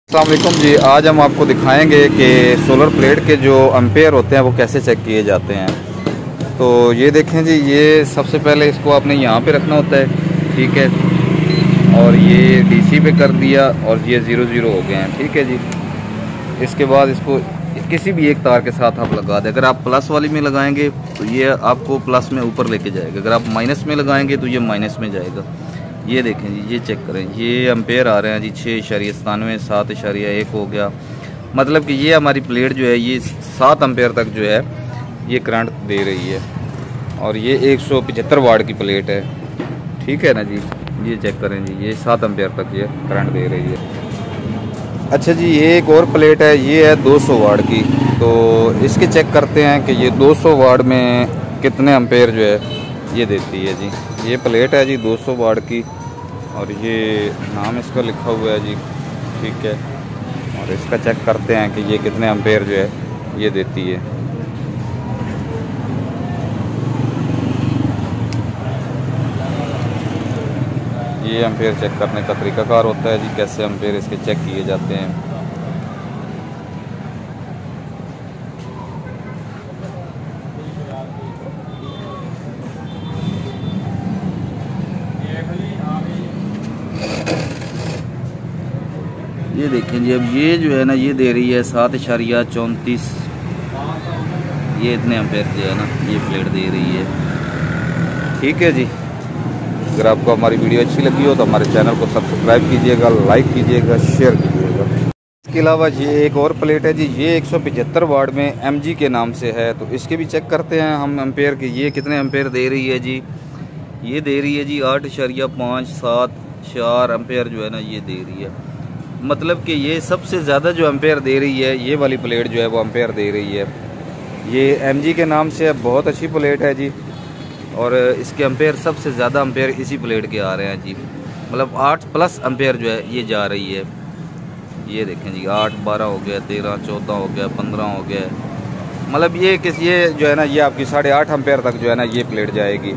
अस्सलाम वालेकुम जी। आज हम आपको दिखाएंगे कि सोलर प्लेट के जो एम्पेयर होते हैं वो कैसे चेक किए जाते हैं। तो ये देखें जी, ये सबसे पहले इसको आपने यहाँ पे रखना होता है, ठीक है। और ये डीसी पे कर दिया और ये 0 हो गए हैं, ठीक है जी। इसके बाद इसको किसी भी एक तार के साथ आप लगा दें। अगर आप प्लस वाली में लगाएंगे तो ये आपको प्लस में ऊपर लेके जाएगा, अगर आप माइनस में लगाएंगे तो ये माइनस में जाएगा। ये देखें जी, ये चेक करें, ये एम्पेयर आ रहे हैं जी 6.97, 7.1 हो गया। मतलब कि ये हमारी प्लेट जो है ये 7 एम्पेयर तक जो है ये करंट दे रही है। और ये 175 वाट की प्लेट है, ठीक है ना जी। ये चेक करें जी, ये 7 एम्पेयर तक ये करंट दे रही है। अच्छा जी, ये एक और प्लेट है, ये है 200 वाट की। तो इसके चेक करते हैं कि ये 200 वाट में कितने एम्पेयर जो है ये देती है जी। ये प्लेट है जी 200 वाट की और ये नाम इसका लिखा हुआ है जी, ठीक है। और इसका चेक करते हैं कि ये कितने एम्पेयर जो है ये देती है। ये एम्पेयर चेक करने का तरीकाकार होता है जी, कैसे एम्पेयर इसके चेक किए जाते हैं। ये देखें जी, अब ये जो है ना ये दे रही है 7.34, ये इतने एम्पेयर जो है ना ये प्लेट दे रही है, ठीक है जी। अगर आपको हमारी वीडियो अच्छी लगी हो तो हमारे चैनल को सब्सक्राइब कीजिएगा, लाइक कीजिएगा, शेयर कीजिएगा। इसके अलावा ये एक और प्लेट है जी, ये 175 वाट में MG के नाम से है। तो इसके भी चेक करते हैं हम एम्पेयर के, ये कितने एम्पेयर दे रही है जी। ये दे रही है जी 8.574 एम्पेयर जो है ना ये दे रही है। मतलब कि ये सबसे ज़्यादा जो एम्पेयर दे रही है ये वाली प्लेट जो है वो एम्पेयर दे रही है। ये MG के नाम से बहुत अच्छी प्लेट है जी। और इसके एम्पेयर सबसे ज़्यादा एम्पेयर इसी प्लेट के आ रहे हैं जी। मतलब 8+ एम्पेयर जो है ये जा रही है। ये देखें जी, 8, 12 हो गया, 13, 14 हो गया, 15 हो गया। मतलब ये जो है ना ये आपकी 8.5 एम्पेयर तक जो है ना ये प्लेट जाएगी।